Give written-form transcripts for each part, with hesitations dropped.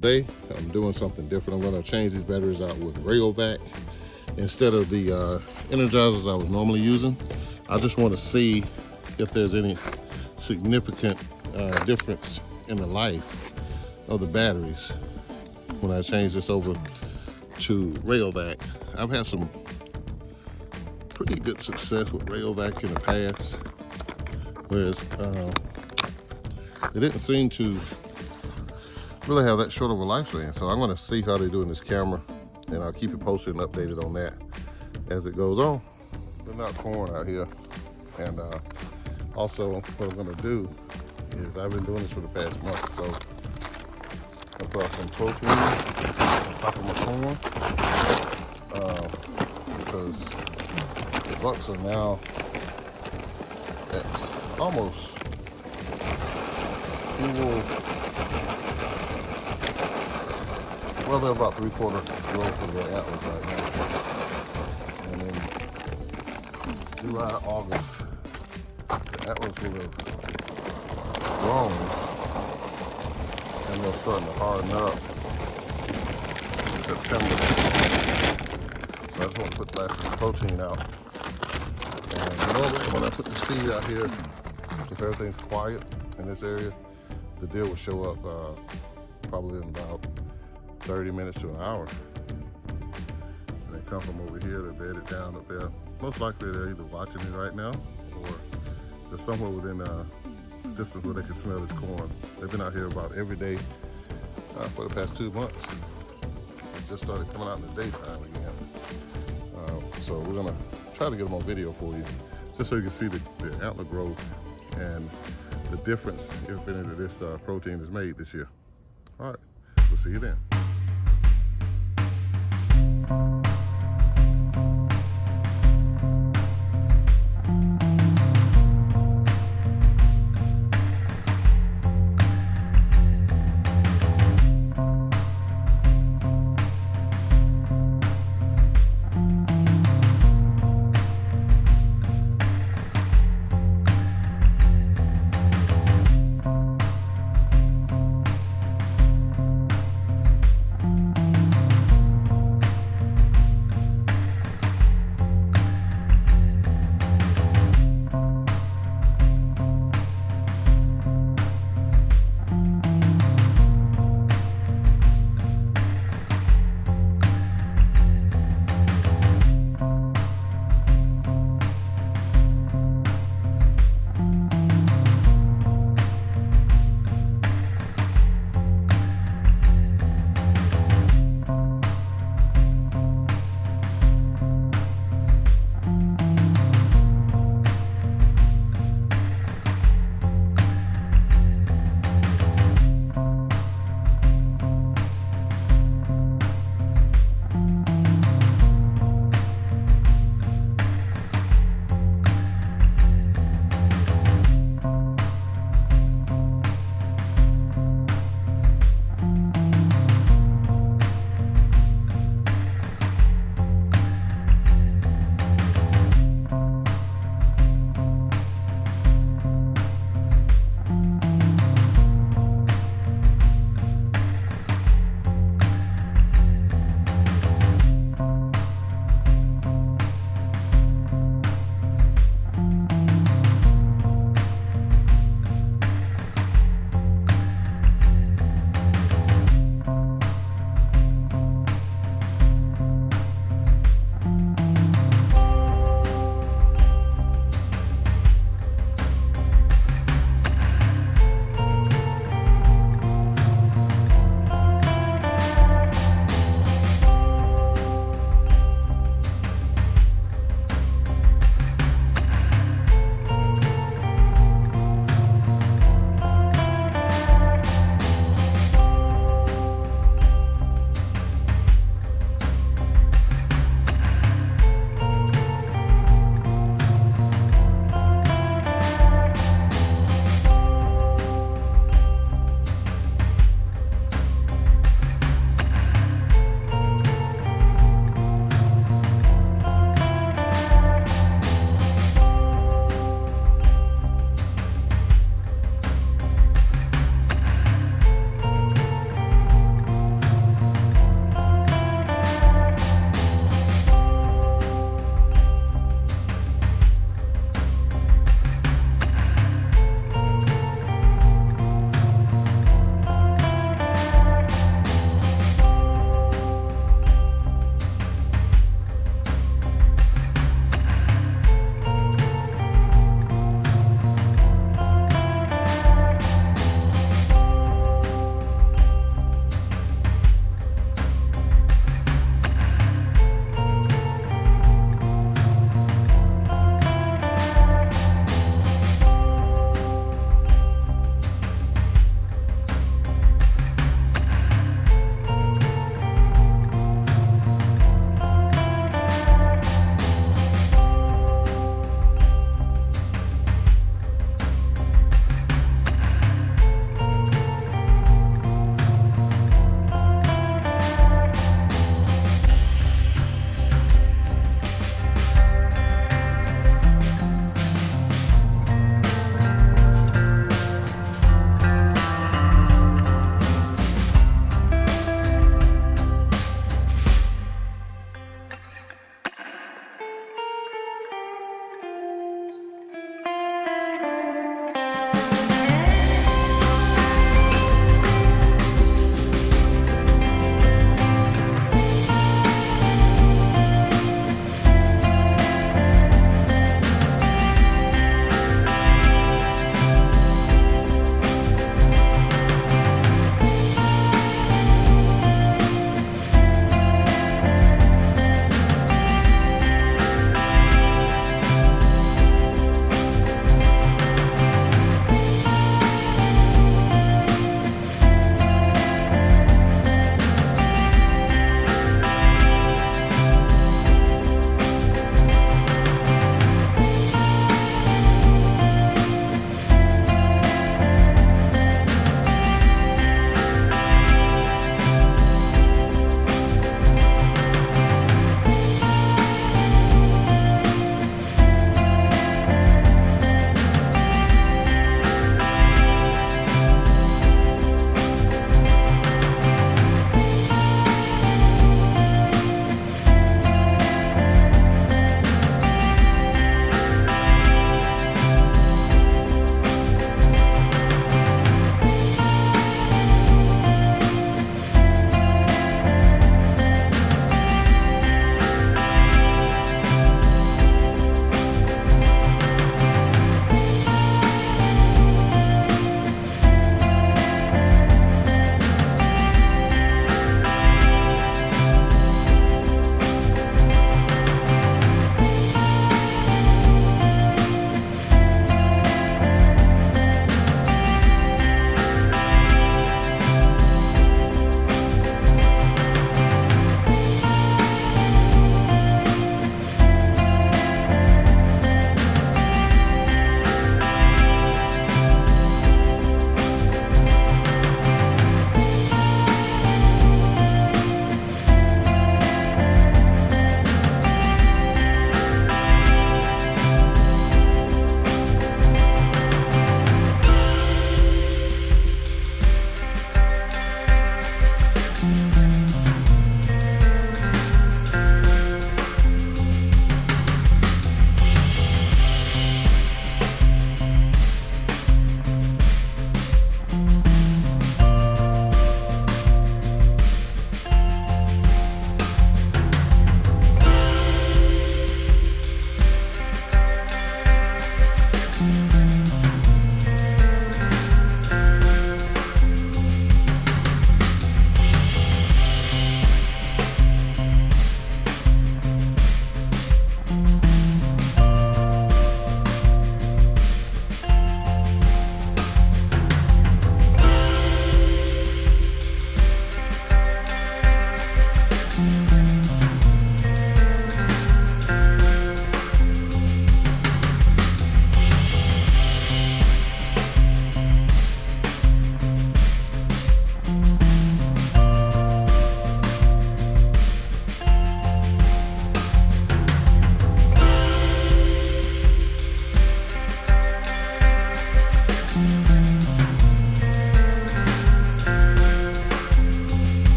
Today, I'm doing something different. I'm going to change these batteries out with Rayovac instead of the Energizers I was normally using. I just want to see if there's any significant difference in the life of the batteries when I change this over to Rayovac. I've had some pretty good success with Rayovac in the past, whereas it didn't seem to really have that short of a lifespan. So I'm going to see how they do in this camera, and I'll keep you posted and updated on that as it goes on. They're not corn out here, and also what I'm going to do is I've been doing this for the past month, so I put some protein on top of my corn because the bucks are now at almost full. Well, they're about 3/4 growth of their antlers right now. And in July, August, the antlers will have grown and they're starting to harden up in September. So I just want to put last protein out. And normally when I put this feed out here, if everything's quiet in this area, the deer will show up probably in about 30 minutes to an hour. And they come from over here, they're bedded down up there. Most likely they're either watching it right now or they're somewhere within distance where they can smell this corn. They've been out here about every day for the past 2 months. They just started coming out in the daytime again. So we're gonna try to get them on video for you, just so you can see the antler growth and the difference, if any of this protein is made this year. All right, we'll see you then.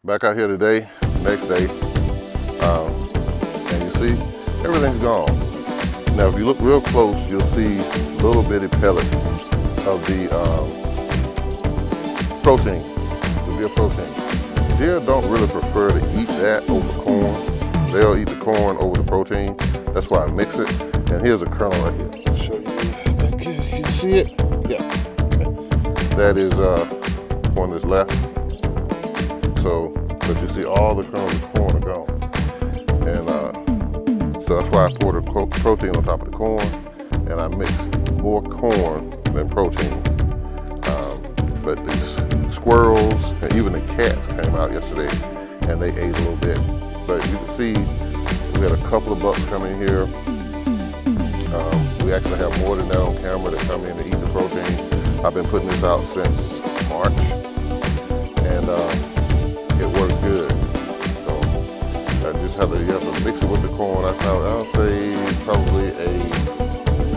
Back out here today, next day, and you see everything's gone. Now if you look real close, you'll see little bitty pellets of the protein, the deer protein. Deer don't really prefer to eat that over corn. They'll eat the corn over the protein. That's why I mix it. And here's a kernel right here. I'll show you. I think you can see it. Yeah. That is one that's left. So, but you see all the kernels of corn are gone. And so that's why I poured the protein on top of the corn, and I mix more corn than protein. But these squirrels and even the cats came out yesterday and they ate a little bit. But you can see we had a couple of bucks come in here. We actually have more than that on camera that come in to eat the protein. I've been putting this out since March, and it works good. So you have to mix it with the corn. I'll say probably a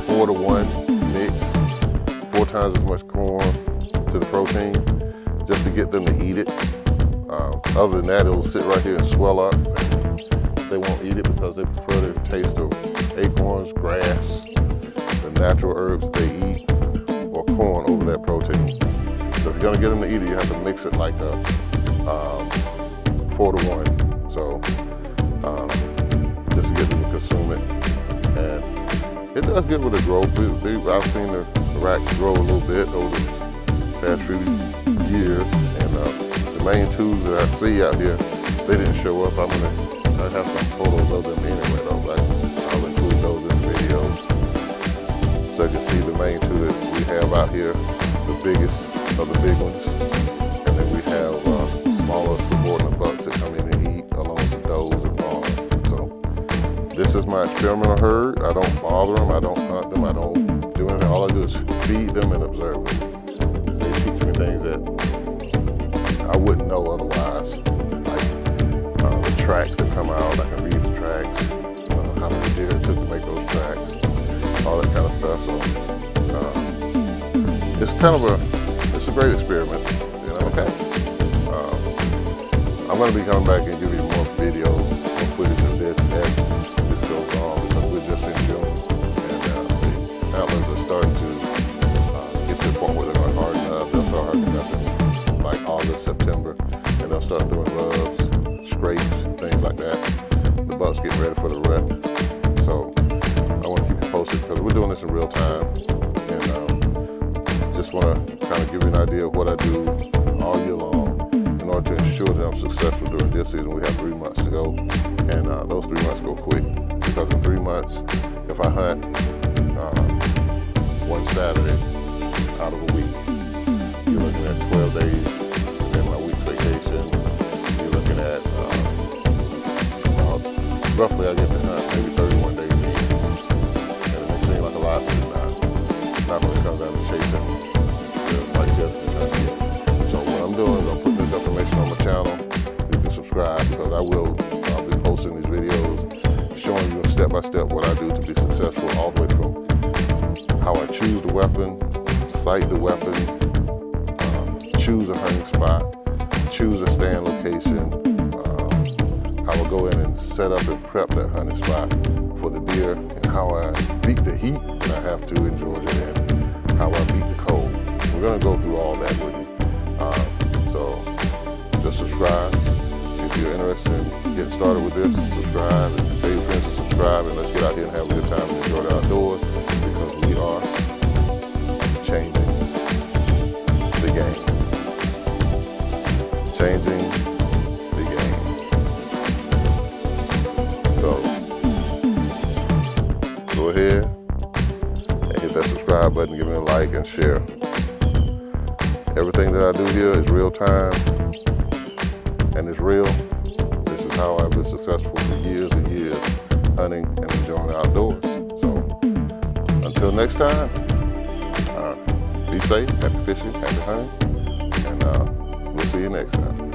4-to-1 mix, 4 times as much corn to the protein, just to get them to eat it. Other than that, it will sit right here and swell up. They won't eat it because they prefer the taste of acorns, grass, the natural herbs they eat, or corn over that protein. So if you gonna get them to eat it, you have to mix it like a 4-to-1. So just to get them to consume it, and it does good with the growth. I've seen the racks grow a little bit over the past few years, and the main tubes that I see out here, they didn't show up. I have some photos of them anyway, though. I'll include those in the videos, so you can see the main two that we have out here, the biggest of the big ones, and then we have smaller subordinate bucks that come in and eat along with does and fawns. So this is my experimental herd. I don't bother them, I don't hunt them, I don't do anything. All I do is feed them and observe them. They teach me things that I wouldn't know otherwise, like the tracks that come out. I can read the tracks, how many deer it took to make those tracks, all that kind of stuff. So it's it's a great experiment, you know. Okay. I'm going to be coming back and give you more video, more footage of this as this goes on, because we're just in June, and the antlers are starting to get to the point where they're going to harden up. They'll start hardening up in like August, September, and they'll start doing rubs, scrapes, things like that. The bucks getting ready for the rut. So I want to keep you posted, because we're doing this in real time, and just want to kind of give you an idea of what I do all year long in order to ensure that I'm successful during this season. We have 3 months to go, and those 3 months go quick, because in 3 months, if I hunt one Saturday out of a week, you're looking at 12 days in my week's vacation. You're looking at roughly I get to hunt maybe 31 days a year, and it may seem like a lot, but it's not when it comes down to chasing like this. So what I'm doing is I'm putting this information on my channel. You can subscribe, because I'll be posting these videos showing you step by step what I do to be successful, all the way from how I choose the weapon, sight the weapon, choose a hunting spot, choose a stand location, how I go in and set up and prep that hunting spot for the deer, and how I beat the heat that I have to in Georgia, and how I beat the cold. We're going to go through all that with you. So just subscribe. If you're interested in getting started with this, subscribe, and tell your friends to subscribe, and let's get out here and have a good time and enjoy the outdoors, because we are changing the game. Changing the game. So go ahead and hit that subscribe button, give me a like and share. Everything that I do here is real time, and it's real. This is how I've been successful for years and years, hunting and enjoying the outdoors. So until next time, be safe, happy fishing, happy hunting, and we'll see you next time.